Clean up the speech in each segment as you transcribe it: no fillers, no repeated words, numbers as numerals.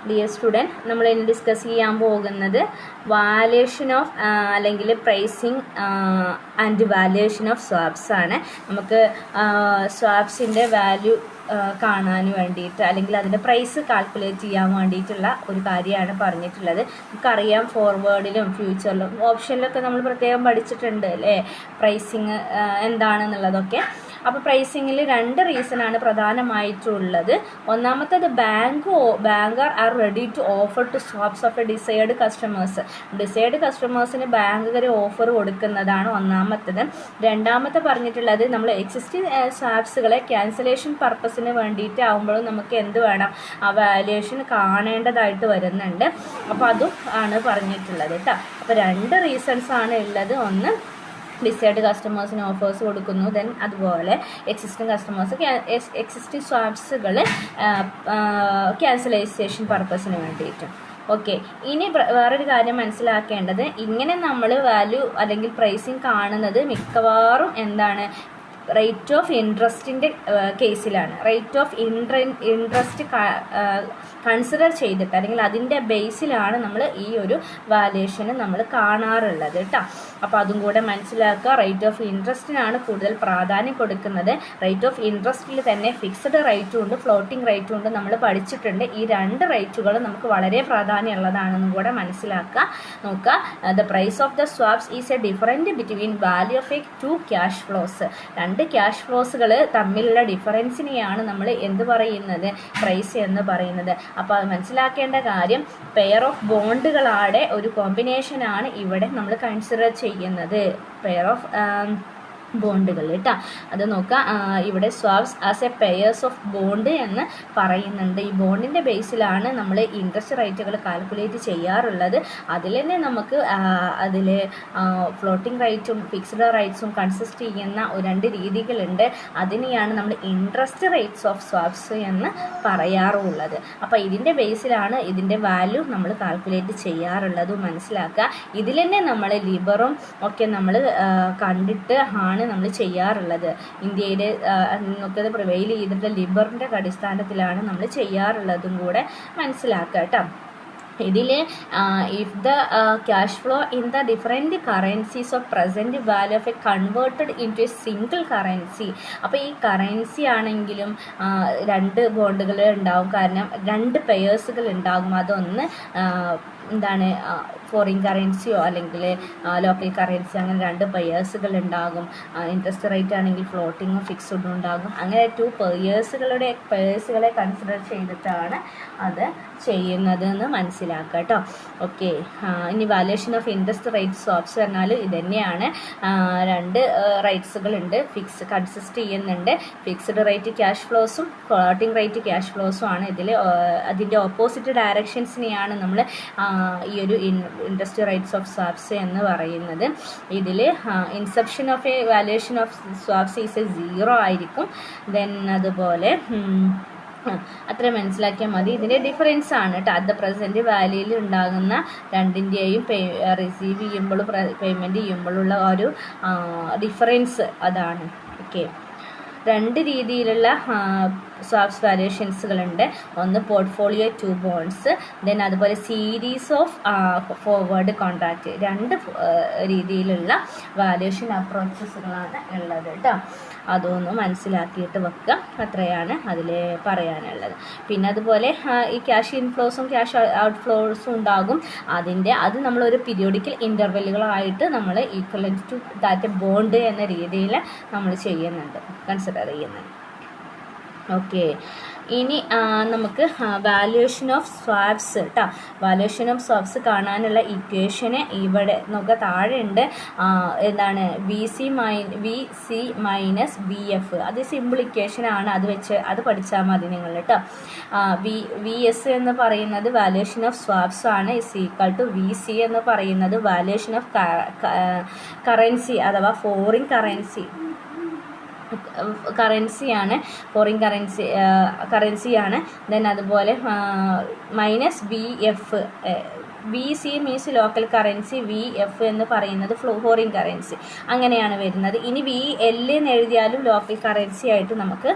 Dear student, നമ്മൾ ഇനി discuss ചെയ്യാൻ പോകുന്നത് വാല്യുവേഷൻ ഓഫ് അല്ലെങ്കിൽ pricing and valuation of swaps ആണ്. നമുക്ക് സ്വാപ്സിൻ്റെ വാല്യൂ കാണാൻ വേണ്ടിയിട്ട് അല്ലെങ്കിൽ അതിൻ്റെ പ്രൈസ് കാൽക്കുലേറ്റ് ചെയ്യാൻ വേണ്ടിയിട്ടുള്ള ഒരു കാര്യമാണ് പറഞ്ഞിട്ടുള്ളത്. നമുക്കറിയാം ഫോർവേഡിലും ഫ്യൂച്ചറിലും ഓപ്ഷനിലൊക്കെ നമ്മൾ പ്രത്യേകം പഠിച്ചിട്ടുണ്ട് അല്ലേ, പ്രൈസിങ് എന്താണെന്നുള്ളതൊക്കെ. അപ്പോൾ പ്രൈസിങ്ങിൽ 2 റീസണാണ് പ്രധാനമായിട്ടുള്ളത്. ഒന്നാമത്തേത് banker are ready to offer to swaps of a desired customers. Desired കസ്റ്റമേഴ്സിന് ബാങ്കുകാർ ഓഫർ കൊടുക്കുന്നതാണ് ഒന്നാമത്തേത്. രണ്ടാമത്തെ പറഞ്ഞിട്ടുള്ളത് നമ്മൾ എക്സിസ്റ്റിംഗ് സ്വാപ്സുകളെ ക്യാൻസലേഷൻ പർപ്പസിന് വേണ്ടിയിട്ട് ആകുമ്പോഴും നമുക്ക് എന്ത് വേണം, ആ വാല്യുവേഷൻ കാണേണ്ടതായിട്ട് വരുന്നുണ്ട്. അപ്പോൾ അതും ആണ് പറഞ്ഞിട്ടുള്ളത് കേട്ടോ. അപ്പോൾ 2 റീസൺസ് ആണ് ഉള്ളത്. ഒന്ന്, ഡിസൈർഡ് കസ്റ്റമേഴ്സിന് ഓഫേഴ്സ് കൊടുക്കുന്നു, ദെൻ അതുപോലെ എക്സിസ്റ്റിംഗ് കസ്റ്റമേഴ്സ് എക്സിസ്റ്റിംഗ് സ്വാപ്സുകൾ ക്യാൻസലൈസേഷൻ പർപ്പസിന് വേണ്ടിയിട്ടും. ഓക്കെ, ഇനി വേറൊരു കാര്യം മനസ്സിലാക്കേണ്ടത്, ഇങ്ങനെ നമ്മൾ വാല്യൂ അല്ലെങ്കിൽ പ്രൈസിങ് കാണുന്നത് മിക്കവാറും എന്താണ്, റേറ്റ് ഓഫ് ഇൻട്രസ്റ്റിൻ്റെ കേസിലാണ്. റേറ്റ് ഓഫ് ഇൻട്രസ്റ്റ് കൺസിഡർ ചെയ്തിട്ട് അല്ലെങ്കിൽ അതിൻ്റെ ബേസിലാണ് നമ്മൾ ഈ ഒരു വാല്യുവേഷന് നമ്മൾ കാണാറുള്ളത് കേട്ടോ. അപ്പോൾ അതും കൂടെ മനസ്സിലാക്കുക. റേറ്റ് ഓഫ് ഇൻട്രസ്റ്റിനാണ് കൂടുതൽ പ്രാധാന്യം കൊടുക്കുന്നത്. റേറ്റ് ഓഫ് ഇൻട്രസ്റ്റിൽ തന്നെ ഫിക്സഡ് റേറ്റും ഉണ്ട്, ഫ്ലോട്ടിംഗ് റേറ്റും ഉണ്ട്, നമ്മൾ പഠിച്ചിട്ടുണ്ട്. ഈ 2 റേറ്റുകളും നമുക്ക് വളരെ പ്രാധാന്യമുള്ളതാണെന്നും കൂടെ മനസ്സിലാക്കുക. നോക്കുക, the price of the swaps is a different between value of a 2 cash flows. 2 cash ഫ്ലോസുകൾ തമ്മിലുള്ള ഡിഫറൻസിനെയാണ് നമ്മൾ എന്ത് പറയുന്നത്, പ്രൈസ് എന്ന് പറയുന്നത്. അപ്പോൾ അത് മനസ്സിലാക്കേണ്ട കാര്യം, പെയർ ഓഫ് ബോണ്ടുകളുടെ ഒരു കോമ്പിനേഷനാണ് ഇവിടെ നമ്മൾ കൺസിഡർ ചെയ്യുന്നത്. പെയർ ഓഫ് ബോണ്ടുകൾ കേട്ടോ. അത് നോക്കുക, ഇവിടെ swaps as A pairs of bond എന്ന് പറയുന്നുണ്ട്. ഈ ബോണ്ടിൻ്റെ ബേസിലാണ് നമ്മൾ ഇൻട്രസ്റ്റ് റേറ്റുകൾ കാൽക്കുലേറ്റ് ചെയ്യാറുള്ളത്. അതിൽ തന്നെ നമുക്ക് അതിൽ ഫ്ലോട്ടിംഗ് റേറ്റും ഫിക്സ്ഡ് റേറ്റ്സും കൺസിസ്റ്റ് ചെയ്യുന്ന 2 രീതികളുണ്ട്. അതിനെയാണ് നമ്മൾ ഇൻട്രസ്റ്റ് റേറ്റ്സ് ഓഫ് സ്വാപ്സ് എന്ന് പറയാറുള്ളത്. അപ്പോൾ ഇതിൻ്റെ ബേസിലാണ് ഇതിൻ്റെ വാല്യൂ നമ്മൾ കാൽക്കുലേറ്റ് ചെയ്യാറുള്ളത്, മനസ്സിലാക്കുക. ഇതിൽ തന്നെ നമ്മൾ ലിബറും ഒക്കെ നമ്മൾ കണ്ടിട്ട് ആണ് നമ്മൾ ചെയ്യാറുള്ളത്. ഇന്ത്യയിൽ നമുക്ക് പ്രിവെയിൽ ചെയ്തിട്ട് ലിബറിൻ്റെ അടിസ്ഥാനത്തിലാണ് നമ്മൾ ചെയ്യാറുള്ളതും കൂടെ മനസ്സിലാക്കുക കേട്ടോ. ഇതിൽ if the cash flow in the different currencies of present value of a converted in to a single currency. അപ്പോൾ ഈ കറൻസി ആണെങ്കിലും 2 ബോണ്ടുകൾ ഉണ്ടാവും, കാരണം 2 പെയേഴ്സുകൾ ഉണ്ടാകും. അതൊന്ന് എന്താണ്, ഫോറിൻ കറൻസിയോ അല്ലെങ്കിൽ ലോക്കൽ കറൻസി, അങ്ങനെ 2 പെയേഴ്സുകൾ ഉണ്ടാകും. ഇൻട്രസ്റ്റ് റേറ്റ് ആണെങ്കിൽ ഫ്ലോട്ടിങ്ങും ഫിക്സ്ഡും ഉണ്ടാകും. അങ്ങനെ 2 പെയേഴ്സുകളെ കൺസിഡർ ചെയ്തിട്ടാണ് അത് ചെയ്യുന്നത് എന്ന് മനസ്സിലാക്കുക കേട്ടോ. ഓക്കെ, ഇനി valuation of interest rate swaps പറഞ്ഞാൽ ഇത് തന്നെയാണ്. 2 റേറ്റ്സുകളുണ്ട്, കൺസിസ്റ്റ് ചെയ്യുന്നുണ്ട്. ഫിക്സ്ഡ് റേറ്റ് ക്യാഷ് ഫ്ലോസും ഫ്ലോട്ടിംഗ് റേറ്റ് ക്യാഷ് ഫ്ലോസും ആണ്. ഇതിൽ അതിൻ്റെ ഓപ്പോസിറ്റ് ഡയറക്ഷൻസിനെയാണ് നമ്മൾ ഈ ഒരു ഇൻട്രസ്റ്റ് റേറ്റ്സ് ഓഫ് സ്വാപ്സ് എന്ന് പറയുന്നത്. ഇതിൽ inception of A valuation of swaps is 0 ആയിരിക്കും. ദെൻ അതുപോലെ അത്ര മനസ്സിലാക്കിയാൽ മതി. ഇതിൻ്റെ ഡിഫറൻസ് ആണ് കേട്ടോ. അറ്റ് ദ പ്രസൻറ്റ് വാല്യൂയിൽ ഉണ്ടാകുന്ന 2ൻ്റെയും റിസീവ് ചെയ്യുമ്പോഴും പേയ്മെൻറ്റ് ചെയ്യുമ്പോഴുള്ള ഒരു ഡിഫറൻസ് അതാണ്. ഓക്കെ, 2 രീതിയിലുള്ള സ്വാപ്സ് വാല്യുവേഷൻസുകളുണ്ട്. ഒന്ന് പോർട്ട്ഫോളിയോ 2 ബോണ്ട്സ്, ദെൻ അതുപോലെ സീരീസ് ഓഫ് ഫോർവേഡ് കോൺട്രാക്റ്റ്. 2 രീതിയിലുള്ള വാല്യുവേഷൻ അപ്രോച്ചസുകളാണ് ഉള്ളത് കേട്ടോ. അതൊന്ന് മനസ്സിലാക്കിയിട്ട് വെക്കുക. അത്രയാണ് അതിൽ പറയാനുള്ളത്. പിന്നെ അതുപോലെ ഈ ക്യാഷ് ഇൻഫ്ലോസും ക്യാഷ് ഔട്ട് ഫ്ലോസും ഉണ്ടാകും. അത് നമ്മളൊരു പീരിയോഡിക്കൽ ഇൻ്റർവെല്ലുകളായിട്ട് നമ്മൾ ഈക്വലൻറ്റ് ടു ദാറ്റ് ബോണ്ട് എന്ന രീതിയിൽ നമ്മൾ ചെയ്യുന്നുണ്ട്, കൺസിഡർ ചെയ്യുന്നുണ്ട്. ഓക്കെ, ഇനി നമുക്ക് വാല്യുവേഷൻ ഓഫ് സ്വാപ്സ് കേട്ടോ. വാല്യുവേഷൻ ഓഫ് സ്വാപ്സ് കാണാനുള്ള ഇക്വേഷന് ഇവിടെ നമുക്ക് താഴെ ഉണ്ട്. എന്താണ്, V C minus V F. അത് സിമ്പിൾ ഇക്വേഷനാണ്, അത് പഠിച്ചാൽ മതി നിങ്ങൾ കേട്ടോ. വി എസ് എന്ന് പറയുന്നത് വാല്യുവേഷൻ ഓഫ് സ്വാപ്സ് ആണ്, is equal to V C എന്ന് പറയുന്നത് വാല്യുവേഷൻ ഓഫ് കറൻസി അഥവാ ഫോറിൻ കറൻസിയാണ്, ഫോറിൻ കറൻസിയാണ്. ദെൻ അതുപോലെ minus V F VC means local currency, VF എന്ന് പറയുന്നത് ഫോറിൻ കറൻസി, അങ്ങനെയാണ് വരുന്നത്. ഇനി VL എന്ന് എഴുതിയാലും ലോക്കൽ കറൻസി ആയിട്ട് നമുക്ക്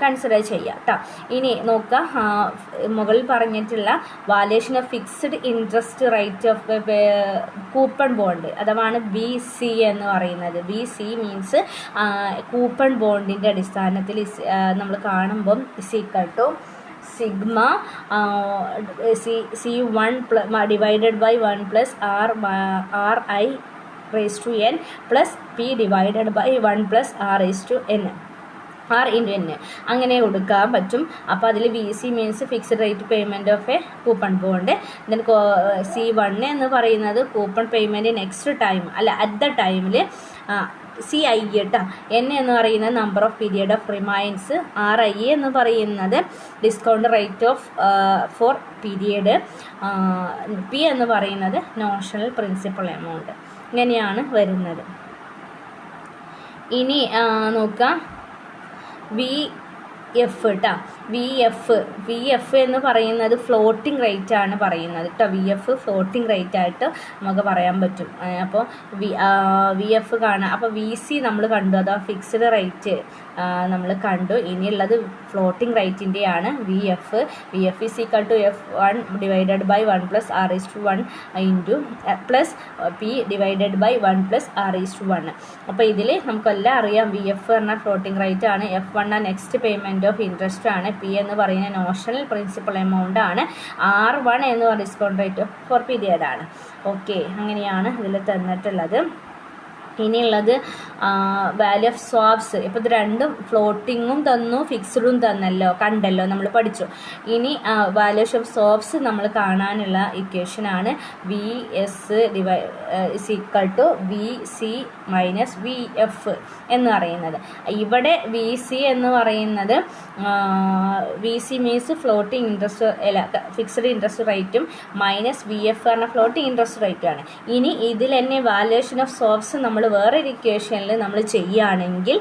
കൺസിഡർ ചെയ്യാം കേട്ടോ. ഇനി നോക്കുക, മുകളിൽ പറഞ്ഞിട്ടുള്ള valuation of fixed interest rate of coupon bond, അതാണ് BC എന്ന് പറയുന്നത്. BC മീൻസ് കൂപ്പൺ ബോണ്ടിൻ്റെ അടിസ്ഥാനത്തിൽ നമ്മൾ കാണുമ്പം = sigma C1 divided by 1 plus RI raise to N plus P divided by 1 plus R into N അങ്ങനെ കൊടുക്കാൻ പറ്റും. അപ്പോൾ അതിൽ VC means fixed rate payment of a coupon bond. Then C1 എന്ന് പറയുന്നത് കൂപ്പൺ പേയ്മെൻറ്റ് നെക്സ്റ്റ് ടൈം അല്ല at the ടൈമിൽ CI കേട്ടോ. N എന്ന് പറയുന്നത് number of period of remains, RI എന്ന് പറയുന്നത് discount rate of four period, P എന്ന് പറയുന്നത് നോഷണൽ പ്രിൻസിപ്പൽ എമൗണ്ട്. ഇങ്ങനെയാണ് വരുന്നത്. ഇനി നോക്കാം VF കേട്ടോ. VF എന്ന് പറയുന്നത് ഫ്ലോട്ടിംഗ് റേറ്റ് ആണ് പറയുന്നത് കേട്ടോ. VF ഫ്ലോട്ടിംഗ് റേറ്റ് ആയിട്ട് നമുക്ക് പറയാൻ പറ്റും. അപ്പോൾ VF കാണാം. അപ്പോൾ VC നമ്മൾ കണ്ടു, അതാ ഫിക്സ്ഡ് റേറ്റ് നമ്മൾ കണ്ടു. ഇനിയുള്ളത് ഫ്ലോട്ടിംഗ് റേറ്റിൻ്റെയാണ് VF = F1 divided by 1 plus R1 into plus P divided by 1 plus R1. അപ്പോൾ ഇതിൽ നമുക്കെല്ലാം അറിയാം VF പറഞ്ഞാൽ ഫ്ലോട്ടിംഗ് റേറ്റ് ആണ്, F1 next payment of interest ആണ്, P എന്ന് പറയുന്ന നോഷണൽ പ്രിൻസിപ്പൽ എമൗണ്ട് ആണ്, R1 എന്ന് പറയുന്ന ഡിസ്കൗണ്ട് റേറ്റ് ഫോർ പീരിയഡ് ആണ്. ഓക്കെ, അങ്ങനെയാണ് ഇതിൽ തന്നിട്ടുള്ളത്. ഇനിയുള്ളത് വാല്യൂ ഓഫ് സ്വാപ്സ്. ഇപ്പോൾ ഇത് രണ്ടും ഫ്ലോട്ടിങ്ങും തന്നു ഫിക്സ്ഡും കണ്ടല്ലോ നമ്മൾ പഠിച്ചു. ഇനി വാല്യൂഷൻ ഓഫ് സ്വാപ്സ് നമ്മൾ കാണാനുള്ള ഇക്വേഷനാണ് VS = VC മൈനസ് VF എന്ന് പറയുന്നത്. ഇവിടെ VC എന്ന് പറയുന്നത് VC മീൻസ് ഫ്ലോട്ടിംഗ് ഇൻട്രസ്റ്റ് അല്ല ഫിക്സ്ഡ് ഇൻട്രസ്റ്റ് റേറ്റും മൈനസ് VF പറഞ്ഞ ഫ്ലോട്ടിംഗ് ഇൻട്രസ്റ്റ് റേറ്റുമാണ്. ഇനി ഇതിൽ തന്നെ വാല്യൂഷൻ ഓഫ് സ്വാപ്സ് നമ്മൾ വേറൊരു ഇക്വേഷനിൽ നമ്മൾ ചെയ്യുകയാണെങ്കിൽ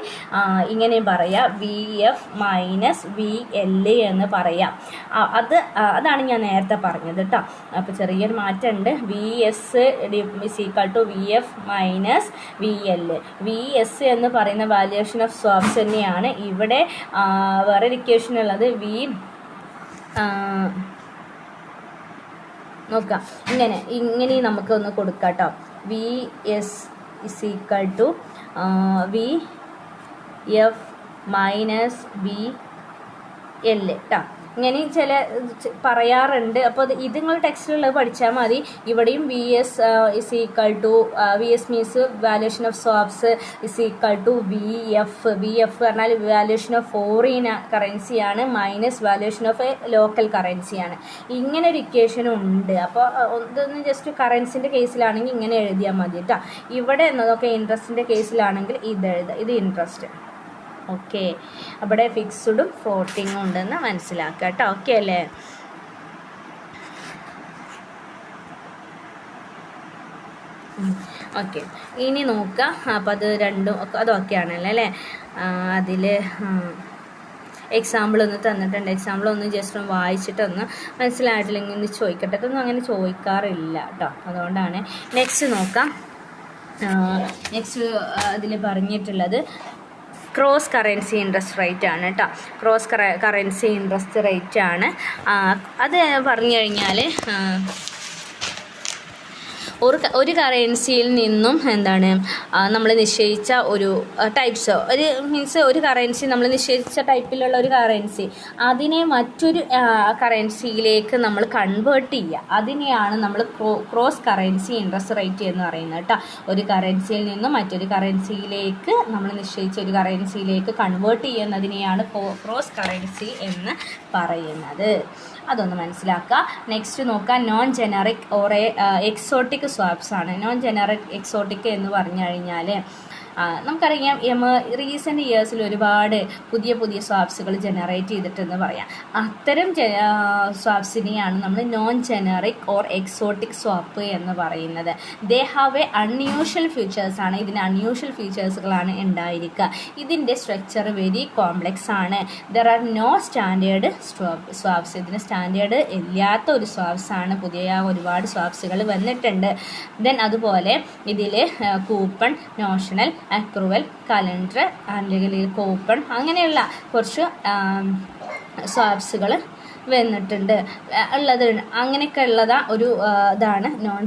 ഇങ്ങനെ പറയാം, VF മൈനസ് VL എന്ന് പറയാം. അതാണ് ഞാൻ നേരത്തെ പറഞ്ഞത് കേട്ടോ. അപ്പോൾ ചെറിയൊരു മാറ്റമുണ്ട്. VS = VF minus VL. VS എന്ന് പറയുന്ന വാല്യൂഷൻ ഓഫ് സ്വാപ്സ് തന്നെയാണ്. ഇവിടെ വേറൊരു ഇക്വേഷൻ ഉള്ളത് നോക്കാം. ഇങ്ങനെ നമുക്കൊന്ന് കൊടുക്കാം കേട്ടോ. VS = VF മൈനസ് VL കേട്ടോ. ഇങ്ങനെ ചില പറയാറുണ്ട്. അപ്പോൾ ഇത് നിങ്ങൾ ടെക്സ്റ്റിലുള്ളത് പഠിച്ചാൽ മതി. ഇവിടെയും VS means valuation of swaps VF പറഞ്ഞാൽ വാല്യൂഷൻ ഓഫ് ഫോറിൻ കറൻസിയാണ് മൈനസ് വാല്യൂഷൻ ഓഫ് ലോക്കൽ കറൻസിയാണ്. ഇങ്ങനെ ഒരു ഇക്വേഷനും ഉണ്ട്. അപ്പോൾ ഇതൊന്ന് ജസ്റ്റ് കറൻസിൻ്റെ കേസിലാണെങ്കിൽ ഇങ്ങനെ എഴുതിയാൽ മതി കേട്ടോ. ഇവിടെ എന്നതൊക്കെ ഇൻട്രസ്റ്റിൻ്റെ കേസിലാണെങ്കിൽ ഇത് ഇൻട്രസ്റ്റ്. ഓക്കെ, അവിടെ ഫിക്സ്ഡും ഫ്ലോട്ടിങ്ങും ഉണ്ടെന്ന് മനസ്സിലാക്കുക കേട്ടോ. ഓക്കെ അല്ലേ? ഓക്കെ, ഇനി നോക്കാം. അപ്പോൾ അത് രണ്ടും അതൊക്കെയാണല്ലോ അല്ലേ. അതിൽ എക്സാമ്പിൾ ഒന്ന് തന്നിട്ടുണ്ട്. എക്സാമ്പിൾ ഒന്ന് ജസ്റ്റ് ഒന്ന് വായിച്ചിട്ടൊന്ന് മനസ്സിലായിട്ടില്ലെങ്കിൽ ഒന്ന് ചോദിക്കട്ടെ. ഇതൊന്നും അങ്ങനെ ചോദിക്കാറില്ല കേട്ടോ, അതുകൊണ്ടാണ്. നെക്സ്റ്റ് നോക്കാം. നെക്സ്റ്റ് അതിൽ പറഞ്ഞിട്ടുള്ളത് ക്രോസ് കറൻസി ഇൻട്രസ്റ്റ് റേറ്റ് ആണ് കേട്ടോ. ക്രോസ് കറൻസി ഇൻട്രസ്റ്റ് റേറ്റ് ആണ്. അത് പറഞ്ഞു കഴിഞ്ഞാൽ ഒരു കറൻസിയിൽ നിന്നും നമ്മൾ നിശ്ചയിച്ച ഒരു ടൈപ്സ് മീൻസ് ഒരു കറൻസി നമ്മൾ നിശ്ചയിച്ച ടൈപ്പിലുള്ള ഒരു കറൻസി അതിനെ മറ്റൊരു കറൻസിയിലേക്ക് നമ്മൾ കൺവേർട്ട് ചെയ്യുക, അതിനെയാണ് നമ്മൾ ക്രോസ് കറൻസി ഇൻട്രസ്റ്റ് റേറ്റ് എന്ന് പറയുന്നത് കേട്ടോ. ഒരു കറൻസിയിൽ നിന്നും മറ്റൊരു കറൻസിയിലേക്ക് നമ്മൾ നിശ്ചയിച്ച ഒരു കറൻസിയിലേക്ക് കൺവേർട്ട് ചെയ്യുന്നതിനെയാണ് ക്രോസ് കറൻസി എന്ന് പറയുന്നത്. അതൊന്ന് മനസ്സിലാക്കുക. നെക്സ്റ്റ് നോക്കാം, non generic or exotic swaps ആണ്. നോൺ ജനറിക് എക്സോട്ടിക് എന്ന് പറഞ്ഞു കഴിഞ്ഞാൽ നമുക്കറിയാം റീസെൻറ്റ് ഇയേഴ്സിൽ ഒരുപാട് പുതിയ പുതിയ സ്വാപ്സുകൾ ജനറേറ്റ് ചെയ്തിട്ടെന്ന് പറയാം. അത്തരം സ്വാപ്സിനെയാണ് നമ്മൾ non generic or exotic swap എന്ന് പറയുന്നത്. They have a unusual features ആണ്, ഇതിന് അൺയൂഷ്വൽ ഫീച്ചേഴ്സുകളാണ് ഉണ്ടായിരിക്കുക. ഇതിൻ്റെ സ്ട്രക്ചർ വെരി കോംപ്ലെക്സ് ആണ്. There are no standard swaps, ഇതിന് സ്റ്റാൻഡേർഡ് ഇല്ലാത്ത ഒരു സ്വാപ്സ് ആണ്. പുതിയ ഒരുപാട് സ്വാപ്സുകൾ വന്നിട്ടുണ്ട്. ദെൻ അതുപോലെ ഇതിൽ കൂപ്പൺ, നോഷണൽ, അക്രൂവൽ, കലണ്ടർ അല്ലെങ്കിൽ കൂപ്പൺ അങ്ങനെയുള്ള കുറച്ച് സ്വാപ്സുകൾ വന്നിട്ടുണ്ട് ഉള്ളത്. അങ്ങനെയൊക്കെ ഉള്ളതാ ഒരു ഇതാണ് നോൺ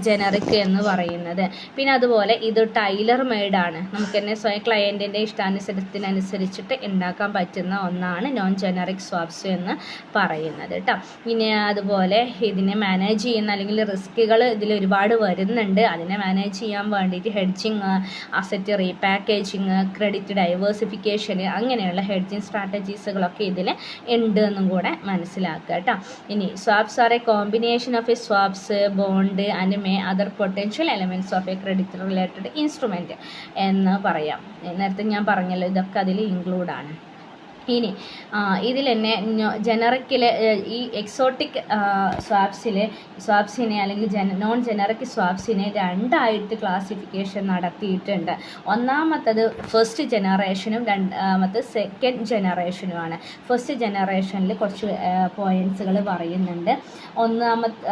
ജനറിക് എന്ന് പറയുന്നത്. പിന്നെ അതുപോലെ ഇത് ടൈലർ മെയ്ഡാണ്, നമുക്ക് തന്നെ സ്വയം ക്ലയൻറ്റിൻ്റെ ഇഷ്ടാനുസരണത്തിനനുസരിച്ചിട്ട് ഉണ്ടാക്കാൻ പറ്റുന്ന ഒന്നാണ് നോൺ ജനറിക് സ്വാപ്സ് എന്ന് പറയുന്നത് കേട്ടോ. പിന്നെ അതുപോലെ ഇതിനെ മാനേജ് ചെയ്യുന്ന അല്ലെങ്കിൽ റിസ്കുകൾ ഇതിൽ ഒരുപാട് വരുന്നുണ്ട്. അതിനെ മാനേജ് ചെയ്യാൻ വേണ്ടിയിട്ട് hedging, asset repackaging, credit diversification അങ്ങനെയുള്ള ഹെഡ്ജിങ് സ്ട്രാറ്റജീസുകളൊക്കെ ഇതിൽ ഉണ്ട് എന്നും കൂടെ മനസ്സിലാക്കുക കേട്ടോ. ഇനി swaps are a combination of a swaps, bond and may other potential elements of a credit related instrument എന്ന് പറയാം. നേരത്തെ ഞാൻ പറഞ്ഞല്ലോ, ഇതൊക്കെ അതിൽ ഇൻക്ലൂഡാണ്. ഇനി ഇതിൽ തന്നെ ജനറിക്കിലെ ഈ എക്സോട്ടിക് സ്വാപ്സിനെ അല്ലെങ്കിൽ നോൺ ജനറിക് സ്വാപ്സിനെ രണ്ടായിട്ട് ക്ലാസിഫിക്കേഷൻ നടത്തിയിട്ടുണ്ട്. ഒന്നാമത്തത് ഫസ്റ്റ് ജനറേഷനും രണ്ടാമത്തത് സെക്കൻഡ് ജനറേഷനുമാണ്. ഫസ്റ്റ് ജനറേഷനിൽ കുറച്ച് പോയിൻറ്റ്സുകൾ പറയുന്നുണ്ട്.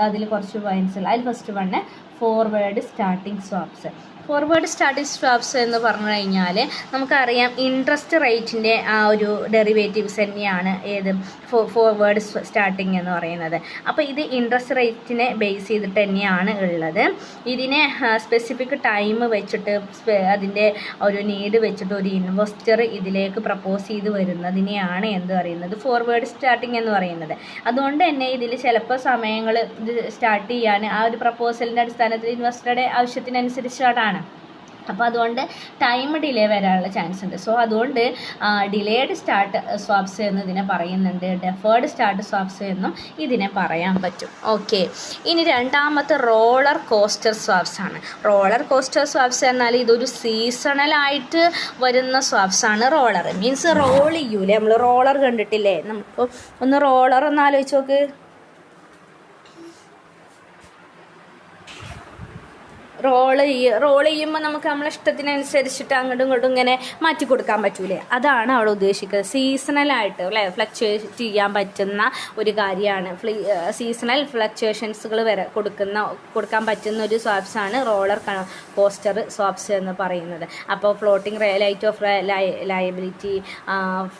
അതിൽ കുറച്ച് പോയിൻറ്റ്സുകൾ, അതിൽ first one forward starting swaps. Forward starting swaps എന്ന് പറഞ്ഞു കഴിഞ്ഞാൽ നമുക്കറിയാം ഇൻട്രസ്റ്റ് റേറ്റിൻ്റെ ആ ഒരു ഡെറിവേറ്റീവ്സ് തന്നെയാണ് ഏത് ഫോർവേഡ് സ്റ്റാർട്ടിംഗ് എന്ന് പറയുന്നത്. അപ്പോൾ ഇത് ഇൻട്രസ്റ്റ് റേറ്റിനെ ബേസ് ചെയ്തിട്ട് തന്നെയാണ് ഉള്ളത്. ഇതിനെ സ്പെസിഫിക് ടൈം വെച്ചിട്ട് അതിൻ്റെ ഒരു നീഡ് വെച്ചിട്ട് ഒരു ഇൻവെസ്റ്റർ ഇതിലേക്ക് പ്രപ്പോസ് ചെയ്ത് വരുന്നതിനെയാണ് എന്ത് പറയുന്നത് ഫോർവേഡ് സ്റ്റാർട്ടിംഗ് എന്ന് പറയുന്നത്. അതുകൊണ്ട് തന്നെ ഇതിൽ ചിലപ്പോൾ സമയങ്ങൾ ഇത് സ്റ്റാർട്ട് ചെയ്യാൻ ആ ഒരു പ്രപ്പോസലിൻ്റെ അടിസ്ഥാനത്തിൽ ഇൻവെസ്റ്ററുടെ ആവശ്യത്തിനനുസരിച്ചാണ്. അപ്പോൾ അതുകൊണ്ട് ടൈം ഡിലേ വരാനുള്ള ചാൻസ് ഉണ്ട്. സോ അതുകൊണ്ട് ഡിലേഡ് സ്റ്റാർട്ട് സ്വാപ്സ് എന്ന് ഇതിനെ പറയുന്നുണ്ട്. ഡെഫേർഡ് സ്റ്റാർട്ട് സ്വാപ്സ് എന്നും ഇതിനെ പറയാൻ പറ്റും. ഓക്കെ, ഇനി രണ്ടാമത്തെ റോളർ കോസ്റ്റർ സ്വാപ്സ് ആണ്. റോളർ കോസ്റ്റർ സ്വാപ്സ് എന്നാൽ ഇതൊരു സീസണലായിട്ട് വരുന്ന സ്വാപ്സ് ആണ്. റോളർ മീൻസ് റോൾ ചെയ്യൂലേ, നമ്മൾ റോളർ കണ്ടിട്ടില്ലേ? നമുക്ക് ഒന്ന് റോളർ ഒന്ന് ആലോചിച്ച് നോക്ക്. റോൾ ചെയ്യുമ്പോൾ നമുക്ക് നമ്മളെ ഇഷ്ടത്തിനനുസരിച്ചിട്ട് അങ്ങോട്ടും ഇങ്ങോട്ടും ഇങ്ങനെ മാറ്റി കൊടുക്കാൻ പറ്റൂലേ? അതാണ് അവിടെ ഉദ്ദേശിക്കുന്നത്. സീസണലായിട്ട് അല്ലേ ഫ്ലക്ച്വേറ്റ് ചെയ്യാൻ പറ്റുന്ന ഒരു കാര്യമാണ്. സീസണൽ ഫ്ലക്ച്വേഷൻസുകൾ കൊടുക്കാൻ പറ്റുന്ന ഒരു സ്വാപ്സാണ് റോളർ കോസ്റ്റർ സ്വാപ്സ് എന്ന് പറയുന്നത്. അപ്പോൾ ഫ്ലോട്ടിംഗ് റേറ്റ് ഓഫ് ലയബിലിറ്റി,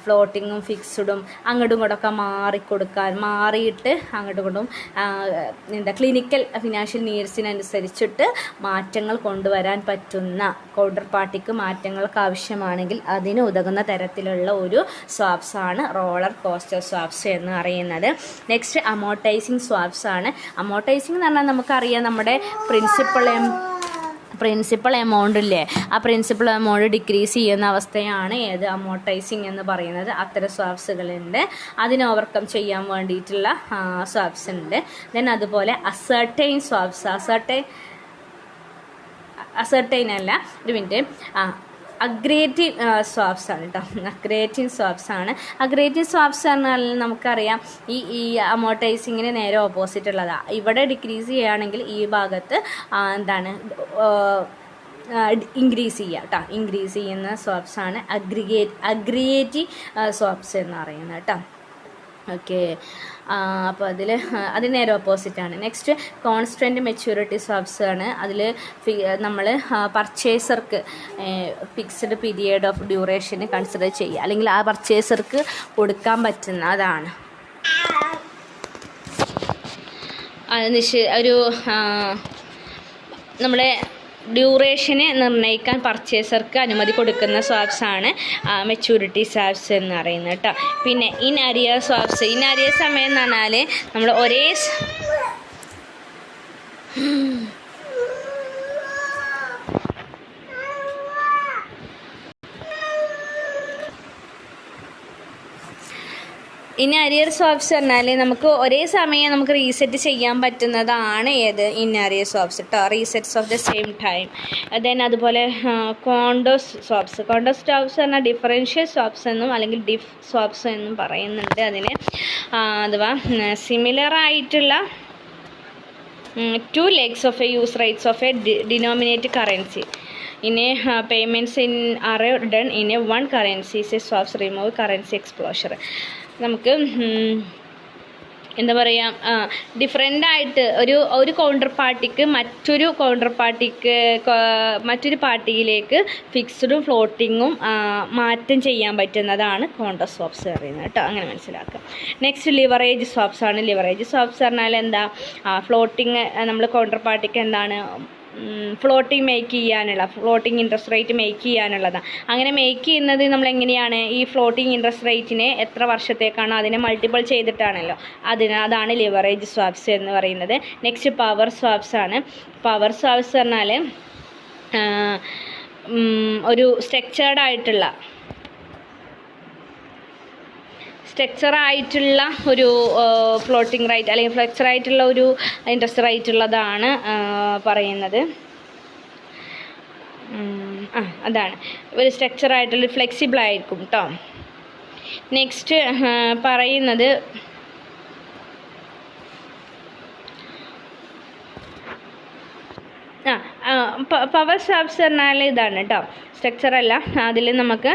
ഫ്ലോട്ടിങ്ങും ഫിക്സ്ഡും അങ്ങോട്ടും ഇങ്ങോട്ടൊക്കെ മാറിയിട്ട് അങ്ങോട്ടും ഇങ്ങോട്ടും ക്ലിനിക്കൽ ഫിനാൻഷ്യൽ നീഡ്സിനനുസരിച്ചിട്ട് മാറ്റങ്ങൾ കൊണ്ടുവരാൻ പറ്റുന്ന കൗണ്ടർ പാർട്ടിക്ക് മാറ്റങ്ങൾക്ക് ആവശ്യമാണെങ്കിൽ അതിന് ഉതകുന്ന തരത്തിലുള്ള ഒരു സ്വാപ്സ് ആണ് റോളർ കോസ്റ്റർ സ്വാപ്സ് എന്ന് പറയുന്നത്. നെക്സ്റ്റ് അമോർട്ടൈസിങ് സ്വാപ്സ് ആണ്. അമോർട്ടൈസിങ് എന്ന് പറഞ്ഞാൽ നമുക്കറിയാം നമ്മുടെ പ്രിൻസിപ്പൽ എമൗണ്ട് ഇല്ലേ, ആ പ്രിൻസിപ്പൽ എമൗണ്ട് ഡിക്രീസ് ചെയ്യുന്ന അവസ്ഥയാണ് ഏത് അമോർട്ടൈസിങ് എന്ന് പറയുന്നത്. അത്തരം സ്വാപ്സുകളുണ്ട്. അതിനെ ഓവർകം ചെയ്യാൻ വേണ്ടിയിട്ടുള്ള സ്വാപ്സ് ഉണ്ട്. ദെൻ അതുപോലെ അസർട്ടൈൻ സ്വാപ്സ്, അസർട്ടൈൻ അല്ല, ഒരു മിനിറ്റ്, അഗ്രേറ്റീവ് സ്വാപ്സ് ആണ് കേട്ടോ. അഗ്രേറ്റീവ് സ്വാപ്സ് ആണ്. അഗ്രേറ്റീവ് സ്വാപ്സ് പറഞ്ഞാൽ നമുക്കറിയാം ഈ അമോർട്ടൈസിങ്ങിന് നേരെ ഓപ്പോസിറ്റ് ഉള്ളതാണ്. ഇവിടെ ഡിക്രീസ് ചെയ്യുകയാണെങ്കിൽ ഈ ഭാഗത്ത് ഇൻക്രീസ് ചെയ്യുക കേട്ടോ. ഇൻക്രീസ് ചെയ്യുന്ന സ്വാപ്സ് ആണ് അഗ്രിഗേറ്റീവ് സ്വാപ്സ് എന്ന് പറയുന്നത് കേട്ടോ. ഓക്കെ, അപ്പോൾ അതിന് നേരെ ഓപ്പോസിറ്റാണ്. നെക്സ്റ്റ് കോൺസ്റ്റൻറ്റ് മെച്യൂരിറ്റി സ്വാപ്സ് ആണ്. അതിൽ നമ്മൾ പർച്ചേസർക്ക് ഫിക്സ്ഡ് പീരിയഡ് ഓഫ് ഡ്യൂറേഷന് കൺസിഡർ ചെയ്യുക, അല്ലെങ്കിൽ ആ പർച്ചേസർക്ക് കൊടുക്കാൻ പറ്റുന്ന അതാണ്. ഒരു നമ്മുടെ ഡ്യൂറേഷന് നിർണ്ണയിക്കാൻ പർച്ചേസർക്ക് അനുമതി കൊടുക്കുന്ന സ്വാപ്സ് ആണ് മെച്യൂരിറ്റി സ്വാപ്സ് എന്ന് പറയുന്നത് കേട്ടോ. പിന്നെ in arrear swaps. In arrear സമയം എന്ന് പറഞ്ഞാൽ നമ്മൾ ഒരേ ഇനി അരിയർ സ്വാപ്സ് പറഞ്ഞാൽ നമുക്ക് ഒരേ സമയം നമുക്ക് റീസെറ്റ് ചെയ്യാൻ പറ്റുന്നതാണ് ഏത് ഇൻ അരിയർ സ്വാപ്സ് കേട്ടോ, resets of the same time. Then അതുപോലെ കോണ്ടോസ് സ്വാപ്സ് പറഞ്ഞാൽ ഡിഫറൻഷ്യൽ സ്വാപ്സ് എന്നും അല്ലെങ്കിൽ ഡിഫ് സ്വാപ്സ് എന്നും പറയുന്നുണ്ട് അതിന്. അഥവാ സിമിലർ ആയിട്ടുള്ള to legs of A use rights of A denominate currency in a payments in are done in a one currency say swaps remove currency exposure. നമുക്ക് എന്താ പറയുക, ഡിഫറെൻ്റ് ആയിട്ട് ഒരു കൗണ്ടർ പാർട്ടിക്ക് മറ്റൊരു പാർട്ടിയിലേക്ക് ഫിക്സ്ഡും ഫ്ലോട്ടിങ്ങും മാറ്റം ചെയ്യാൻ പറ്റുന്നതാണ് കോണ്ടർ സ്വാപ്സ് പറയുന്നത് കേട്ടോ, അങ്ങനെ മനസ്സിലാക്കുക. നെക്സ്റ്റ് ലിവറേജ് സ്വാപ്സ് ആണ്. ലിവറേജ് സ്വാപ്സ് പറഞ്ഞാൽ എന്താ, ഫ്ലോട്ടിങ് നമ്മൾ കൗണ്ടർ പാർട്ടിക്ക് എന്താണ് ഫ്ലോട്ടിങ് ഇൻട്രസ്റ്റ് റേറ്റ് മേക്ക് ചെയ്യാനുള്ളതാണ്. അങ്ങനെ മേക്ക് ചെയ്യുന്നത് നമ്മളെങ്ങനെയാണ്, ഈ ഫ്ലോട്ടിങ് ഇൻട്രസ്റ്റ് റേറ്റിനെ എത്ര വർഷത്തേക്കാണോ അതിനെ മൾട്ടിപ്പിൾ ചെയ്തിട്ടാണല്ലോ, അതാണ് ലിവറേജ് സ്വാപ്സ് എന്ന് പറയുന്നത്. നെക്സ്റ്റ് പവർ സ്വാപ്സ് ആണ്. പവർ സ്വാപ്സ് പറഞ്ഞാൽ ഒരു സ്ട്രക്ചേർഡ് ആയിട്ടുള്ള ഒരു ഫ്ലോട്ടിംഗ് റേറ്റ് അല്ലെങ്കിൽ ഫ്ലെക്ചർ ആയിട്ടുള്ള ഒരു ഇൻട്രസ്റ്റ് റേറ്റ് ഉള്ളതാണ് പറയുന്നത്. അതാണ് ഒരു സ്ട്രക്ചർ ആയിട്ടുള്ള ഫ്ലെക്സിബിൾ ആയിരിക്കും കേട്ടോ. നെക്സ്റ്റ് പറയുന്നത് പവർ സ്വാപ്സ് പറഞ്ഞാൽ ഇതാണ് കേട്ടോ, സ്ട്രക്ചർ അല്ല. അതിൽ നമുക്ക്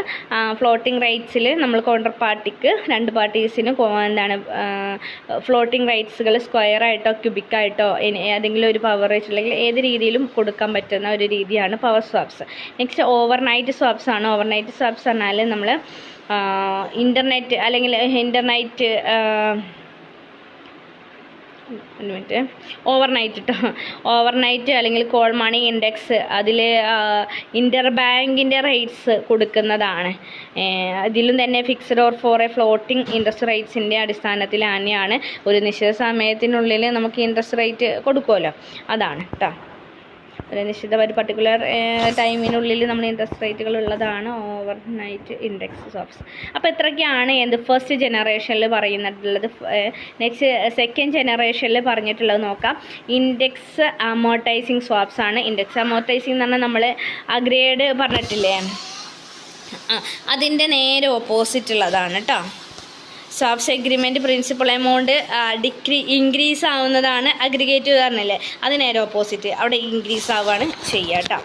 ഫ്ലോട്ടിംഗ് റൈറ്റ്സിൽ നമ്മൾ കൗണ്ടർ പാർട്ടിക്ക് രണ്ട് പാർട്ടീസിന് എന്താണ് ഫ്ലോട്ടിംഗ് റൈറ്റ്സുകൾ സ്ക്വയർ ആയിട്ടോ ക്യൂബിക് ആയിട്ടോ ഏതെങ്കിലും ഒരു പവർ റേറ്റ് അല്ലെങ്കിൽ ഏത് രീതിയിലും കൊടുക്കാൻ പറ്റുന്ന ഒരു രീതിയാണ് power swaps. Next overnight swaps ആണ്. ഓവർനൈറ്റ് സ്വാപ്സ് പറഞ്ഞാൽ നമ്മൾ ഇൻ്റർനെറ്റ് ഓവർനൈറ്റ് അല്ലെങ്കിൽ കോൾ മണി ഇൻഡെക്സ് അതിൽ ഇൻ്റർ ബാങ്കിൻ്റെ റേറ്റ്സ് കൊടുക്കുന്നതാണ്. ഇതിലും തന്നെ fixed or for a floating interest റേറ്റ്സിൻ്റെ അടിസ്ഥാനത്തിൽ തന്നെയാണ് ഒരു നിശ്ചിത സമയത്തിനുള്ളിൽ നമുക്ക് ഇൻട്രസ്റ്റ് റേറ്റ് കൊടുക്കുമല്ലോ, അതാണ് കേട്ടോ. ഒരു നിശ്ചിത ഒരു പർട്ടിക്കുലർ ടൈമിനുള്ളിൽ നമ്മൾ ഇൻട്രസ്റ്റ് റേറ്റുകൾ ഉള്ളതാണ് ഓവർനൈറ്റ് ഇൻഡെക്സ് സ്വാപ്സ്. അപ്പോൾ ഇത്രയൊക്കെയാണ് ഫസ്റ്റ് ജനറേഷനിൽ പറയുന്നിട്ടുള്ളത്. നെക്സ്റ്റ് സെക്കൻഡ് ജനറേഷനിൽ പറഞ്ഞിട്ടുള്ളത് നോക്കാം. ഇൻഡെക്സ് അമോർട്ടൈസിങ് സ്വാപ്സ് ആണ്. ഇൻഡെക്സ് അമോർട്ടൈസിങ് എന്ന് പറഞ്ഞാൽ നമ്മൾ അഗ്രേഡ് പറഞ്ഞിട്ടില്ലേ, അതിൻ്റെ നേരെ ഓപ്പോസിറ്റ് ഉള്ളതാണ് കേട്ടോ. Swaps agreement principal amount increase ആവുന്നതാണ് അഗ്രിഗേറ്റ് പറഞ്ഞില്ലേ, അത് നേരെ ഓപ്പോസിറ്റ്, അവിടെ ഇൻക്രീസ് ആവുകയാണ് ചെയ്യുക കേട്ടോ.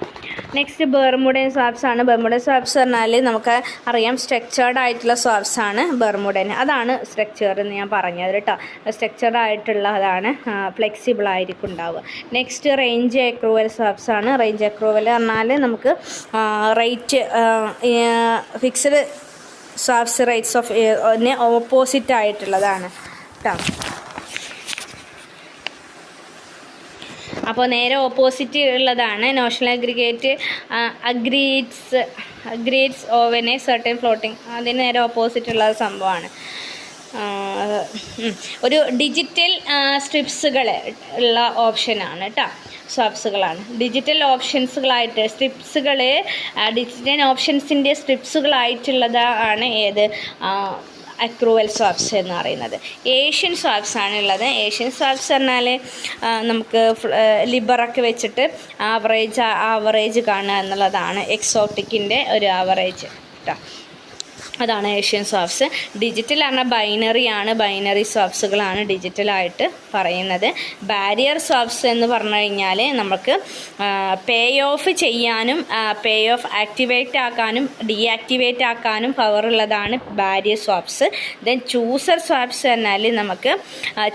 നെക്സ്റ്റ് ബെർമുഡൻ സ്വാപ്സ് ആണ്. ബെർമുഡൻ സ്വാപ്സ് പറഞ്ഞാൽ നമുക്ക് അറിയാം സ്ട്രക്ചേർഡ് ആയിട്ടുള്ള സ്വാപ്സ് ആണ് ബെർമുഡൻ. അതാണ് സ്ട്രക്ചർ എന്ന് ഞാൻ പറഞ്ഞത് കേട്ടോ. സ്ട്രക്ചേർഡ് ആയിട്ടുള്ളതാണ്, ഫ്ലെക്സിബിൾ ആയിരിക്കും ഉണ്ടാവുക. നെക്സ്റ്റ് റേഞ്ച് അക്രൂവൽ സ്വാപ്സ് ആണ്. റേഞ്ച് അക്രൂവൽ പറഞ്ഞാൽ നമുക്ക് rate fixed swaps rates of opposite ആയിട്ടുള്ളതാണ് കേട്ടോ. അപ്പോൾ നേരെ ഓപ്പോസിറ്റ് ഉള്ളതാണ് notional agrees on a certain floating, അതിന് നേരെ ഓപ്പോസിറ്റ് ഉള്ള സംഭവമാണ്. ഒരു ഡിജിറ്റൽ സ്ട്രിപ്സുകൾ ഉള്ള ഓപ്ഷനാണ് കേട്ടോ, സ്വാപ്സുകളാണ്. ഡിജിറ്റൽ ഓപ്ഷൻസുകളായിട്ട് ഡിജിറ്റൽ ഓപ്ഷൻസിൻ്റെ സ്ട്രിപ്സുകളായിട്ടുള്ളതാണ് ഏത് അക്രൂവൽ സ്വാപ്സ് എന്ന് പറയുന്നത്. ഏഷ്യൻ സ്വാപ്സ് ആണുള്ളത്. ഏഷ്യൻ സ്വാപ്സ് പറഞ്ഞാൽ നമുക്ക് ലിബറൊക്കെ വെച്ചിട്ട് ആവറേജ് കാണുക എന്നുള്ളതാണ്, എക്സോട്ടിക്കിൻ്റെ ഒരു ആവറേജ് കേട്ടോ, അതാണ് ഏഷ്യൻ സ്വാപ്സ്. ഡിജിറ്റൽ പറഞ്ഞാൽ ബൈനറി സ്വാപ്സുകളാണ് ഡിജിറ്റലായിട്ട് പറയുന്നത്. ബാരിയർ സ്വാപ്സ് എന്ന് പറഞ്ഞു കഴിഞ്ഞാൽ നമുക്ക് പേ ഓഫ് ചെയ്യാനും പേ ഓഫ് ആക്ടിവേറ്റ് ആക്കാനും ഡീആക്ടിവേറ്റ് ആക്കാനും പവറുള്ളതാണ് barrier swaps. Then chooser swaps പറഞ്ഞാൽ നമുക്ക്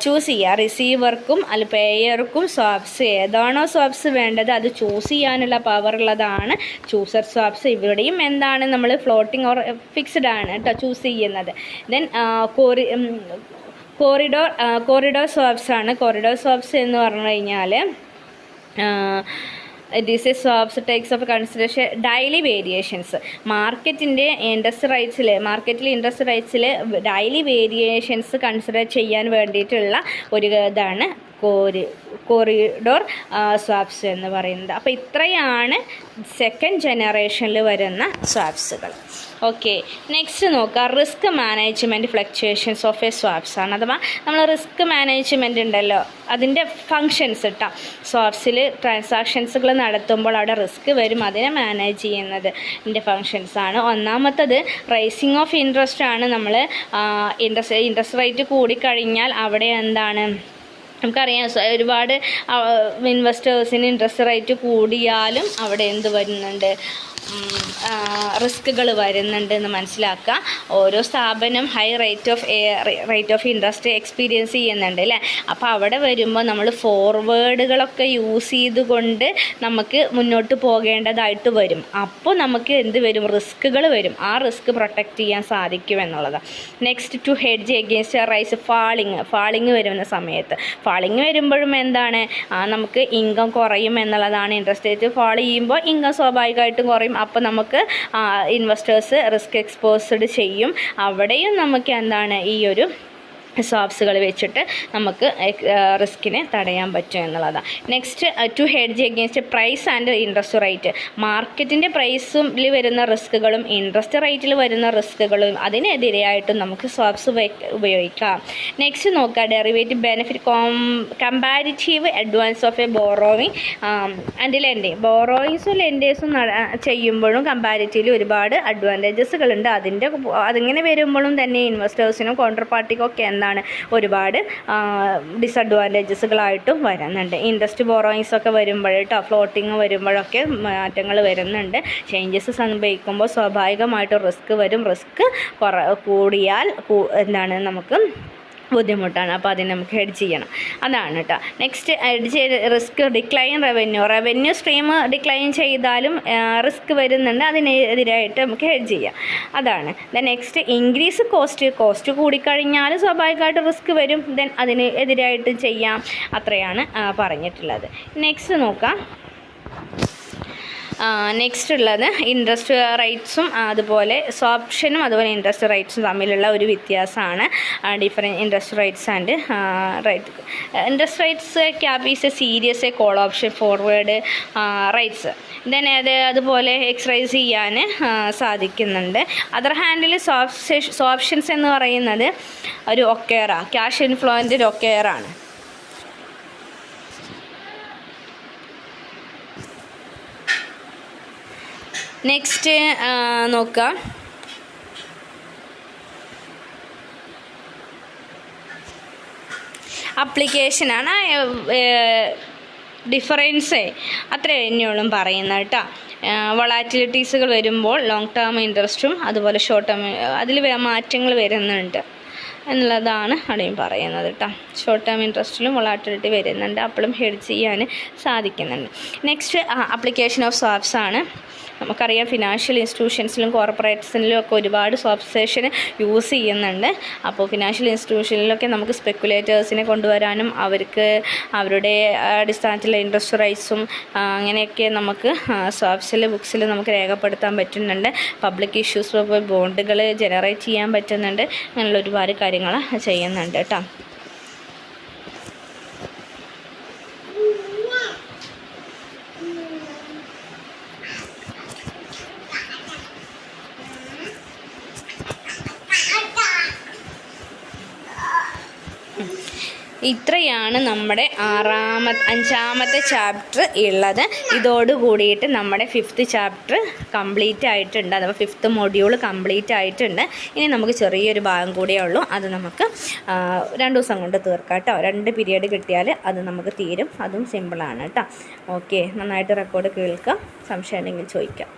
ചൂസ് ചെയ്യുക, റിസീവർക്കും അല്ല പേയർക്കും സ്വാപ്സ് ഏതാണോ സ്വാപ്സ് വേണ്ടത് അത് ചൂസ് ചെയ്യാനുള്ള പവറുള്ളതാണ് ചൂസർ സ്വാപ്സ്. ഇവിടെയും എന്താണ് നമ്മൾ ഫ്ലോട്ടിംഗ് ഓർ ഫിക്സ്ഡ് ആണ് കേട്ടോ ചൂസ് ചെയ്യുന്നത്. ദെൻ കോറിഡോർ സ്വാപ്സ് ആണ്. കോറിഡോർ സ്വാപ്സ് എന്ന് പറഞ്ഞു കഴിഞ്ഞാൽ this is swaps takes of consideration daily variations. മാർക്കറ്റിൽ ഇൻട്രസ്റ്റ് റേറ്റ്സിൽ ഡെയിലി വേരിയേഷൻസ് കൺസിഡർ ചെയ്യാൻ വേണ്ടിയിട്ടുള്ള ഒരു ഇതാണ് കോറിഡോർ സ്വാപ്സ് എന്ന് പറയുന്നത്. അപ്പോൾ ഇത്രയാണ് സെക്കൻഡ് ജനറേഷനിൽ വരുന്ന സ്വാപ്സുകൾ. ഓക്കെ, നെക്സ്റ്റ് നോക്കുക, risk management fluctuations of a swaps ആണ്. അഥവാ നമ്മൾ റിസ്ക് മാനേജ്മെൻറ്റ് ഉണ്ടല്ലോ, അതിൻ്റെ ഫങ്ഷൻസ് ഇട്ടാ സ്വാപ്സിൽ ട്രാൻസാക്ഷൻസുകൾ നടത്തുമ്പോൾ അവിടെ റിസ്ക് വരും, അതിനെ മാനേജ് ചെയ്യുന്നത് ഇതിൻ്റെ ഫങ്ഷൻസ് ആണ്. ഒന്നാമത്തത് റൈസിങ് ഓഫ് ഇൻട്രസ്റ്റ് ആണ്. നമ്മൾ ഇൻട്രസ്റ്റ് റേറ്റ് കൂടിക്കഴിഞ്ഞാൽ അവിടെ എന്താണ് നമുക്കറിയാം, ഒരുപാട് ഇൻവെസ്റ്റേഴ്സിന് ഇൻട്രസ്റ്റ് റേറ്റ് കൂടിയാലും അവിടെ എന്ത് വരുന്നുണ്ട്, റിസ്കുകൾ വരുന്നുണ്ട് എന്ന് മനസ്സിലാക്കുക. ഓരോ സ്ഥാപനം high rate of interest experience ചെയ്യുന്നുണ്ട് അല്ലേ. അപ്പോൾ അവിടെ വരുമ്പോൾ നമ്മൾ ഫോർവേഡുകളൊക്കെ യൂസ് ചെയ്തുകൊണ്ട് നമുക്ക് മുന്നോട്ട് പോകേണ്ടതായിട്ട് വരും. അപ്പോൾ നമുക്ക് എന്ത് വരും, റിസ്കുകൾ വരും. ആ റിസ്ക് പ്രൊട്ടക്റ്റ് ചെയ്യാൻ സാധിക്കും എന്നുള്ളതാണ്. Next, to hedge against rise falling വരുന്ന സമയത്ത്, ഫാളിങ് വരുമ്പോഴും എന്താണ്, നമുക്ക് ഇൻകം കുറയും എന്നുള്ളതാണ്. ഇൻട്രസ്റ്റ് റേറ്റ് ഫാൾ ചെയ്യുമ്പോൾ ഇൻകം സ്വാഭാവികമായിട്ടും കുറയും. അപ്പോൾ നമുക്ക് ഇൻവെസ്റ്റേഴ്സ് റിസ്ക് എക്സ്പോസ്ഡ് ചെയ്യും. അവിടെയും നമുക്ക് എന്താണ് ഈ ഒരു സ്വാപ്സുകൾ വെച്ചിട്ട് നമുക്ക് റിസ്കിനെ തടയാൻ പറ്റും എന്നുള്ളതാണ്. Next, to hedge against price and interest rate. മാർക്കറ്റിൻ്റെ പ്രൈസിൽ വരുന്ന റിസ്കുകളും ഇൻട്രസ്റ്റ് റേറ്റിൽ വരുന്ന റിസ്കുകളും അതിനെതിരെയായിട്ടും നമുക്ക് സ്വാപ്സ് ഉപയോഗിക്കാം. നെക്സ്റ്റ് നോക്കുക, derivative benefit comparative advance of a borrowing and lending. ബോറോയിങ്സും ലെൻഡേഴ്സും ചെയ്യുമ്പോഴും കമ്പാരിറ്റീവ്ലി ഒരുപാട് അഡ്വാൻറ്റേജസുകളുണ്ട്. അതിങ്ങനെ വരുമ്പോഴും തന്നെ ഇൻവെസ്റ്റേഴ്സിനും കോൺട്ര പാർട്ടിക്കും ഒക്കെ ഒരുപാട് ഡിസഡ്വാൻറ്റേജസുകളായിട്ടും വരുന്നുണ്ട്. ഇൻട്രസ്റ്റ് ബോറോയിങ്സ് ഒക്കെ വരുമ്പോഴേട്ടോ, ഫ്ലോട്ടിങ് വരുമ്പോഴൊക്കെ മാറ്റങ്ങൾ വരുന്നുണ്ട്. ചേഞ്ചസ് സംഭവിക്കുമ്പോൾ സ്വാഭാവികമായിട്ടും റിസ്ക് വരും. റിസ്ക് കൂടിയാൽ നമുക്ക് ബുദ്ധിമുട്ടാണ്. അപ്പോൾ അതിന് നമുക്ക് ഹെഡ്ജ് ചെയ്യണം. അതാണ് കേട്ടോ. Next, risk decline revenue stream decline ചെയ്താലും റിസ്ക് വരുന്നുണ്ട്. അതിനെതിരായിട്ട് നമുക്ക് ഹെഡ്ജ് ചെയ്യാം. അതാണ്. ദെൻ നെക്സ്റ്റ്, ഇൻക്രീസ് കോസ്റ്റ് കൂടിക്കഴിഞ്ഞാൽ സ്വാഭാവികമായിട്ട് റിസ്ക് വരും. ദെൻ അതിന് എതിരായിട്ട് ചെയ്യാം. അത്രയാണ് പറഞ്ഞിട്ടുള്ളത്. നെക്സ്റ്റ് നോക്കാം. നെക്സ്റ്റ് ഉള്ളത് ഇൻട്രസ്റ്റ് റേറ്റ്സും അതുപോലെ സ്വാപ്ഷനും അതുപോലെ ഇൻട്രസ്റ്റ് റേറ്റ്സും തമ്മിലുള്ള ഒരു വ്യത്യാസമാണ്. Interest rates and interest rates cap is A serious A call option forward rates. Then അതുപോലെ എക്സ്റൈസ് ചെയ്യാൻ സാധിക്കുന്നുണ്ട്. അതർ ഹാൻഡിൽ സ്വാപ്ഷൻസ് എന്ന് പറയുന്നത് ഒരു ഒക്കെയറാണ്, ക്യാഷ് ഇൻഫ്ലോൻ്റെ ഒരു ഒക്കെയറാണ്. നെക്സ്റ്റ് നോക്കാം, അപ്ലിക്കേഷനാണ്. ഡിഫറൻസേ അത്ര തന്നെയോളും പറയുന്നത് കേട്ടോ. വൊളാറ്റിലിറ്റീസുകൾ വരുമ്പോൾ ലോങ് ടേം ഇൻട്രസ്റ്റും അതുപോലെ ഷോർട്ട് ടേം അതിൽ മാറ്റങ്ങൾ വരുന്നുണ്ട് എന്നുള്ളതാണ് അവിടെയും പറയുന്നത് കേട്ടോ. ഷോർട്ട് ടേം ഇൻട്രസ്റ്റിലും വൊളാറ്റിലിറ്റി വരുന്നുണ്ട്, അപ്പോഴും ഹെഡ്ജ് ചെയ്യാൻ സാധിക്കുന്നുണ്ട്. നെക്സ്റ്റ്, ആപ്ലിക്കേഷൻ ഓഫ് സ്വാപ്സ് ആണ്. നമുക്കറിയാം ഫിനാൻഷ്യൽ ഇൻസ്റ്റിറ്റ്യൂഷൻസിലും കോർപ്പറേറ്റ്സിലും ഒക്കെ ഒരുപാട് സ്വാപ്സേഷൻ യൂസ് ചെയ്യുന്നുണ്ട്. അപ്പോൾ ഫിനാൻഷ്യൽ ഇൻസ്റ്റിറ്റ്യൂഷനിലൊക്കെ നമുക്ക് സ്പെക്കുലേറ്റേഴ്സിനെ കൊണ്ടുവരാനും അവർക്ക് അവരുടെ അടിസ്ഥാനത്തിലുള്ള ഇൻട്രസ്റ്റ് റേറ്റ്സും അങ്ങനെയൊക്കെ നമുക്ക് സ്വാപ്സിൽ ബുക്സിൽ നമുക്ക് രേഖപ്പെടുത്താൻ പറ്റുന്നുണ്ട്. പബ്ലിക് ഇഷ്യൂസ് ബോണ്ടുകൾ ജനറേറ്റ് ചെയ്യാൻ പറ്റുന്നുണ്ട്. അങ്ങനെയുള്ള ഒരുപാട് കാര്യങ്ങൾ ചെയ്യുന്നുണ്ട് കേട്ടോ. ഇത്രയാണ് നമ്മുടെ അഞ്ചാമത്തെ ചാപ്റ്റർ ഉള്ളത്. ഇതോട് കൂടിയിട്ട് നമ്മുടെ 5th ചാപ്റ്റർ കംപ്ലീറ്റ് ആയിട്ടുണ്ട്, അഥവാ 5th മൊഡ്യൂൾ കംപ്ലീറ്റ് ആയിട്ടുണ്ട്. ഇനി നമുക്ക് ചെറിയൊരു ഭാഗം കൂടിയേ ഉള്ളൂ. അത് നമുക്ക് 2 ദിവസം കൊണ്ട് തീർക്കാം കേട്ടോ. 2 പീരിയഡ് കിട്ടിയാൽ അത് നമുക്ക് തീരും. അതും സിമ്പിളാണ് കേട്ടോ. ഓക്കെ, നന്നായിട്ട് റെക്കോർഡ് കേൾക്കുക. സംശയം ഉണ്ടെങ്കിൽ ചോദിക്കാം.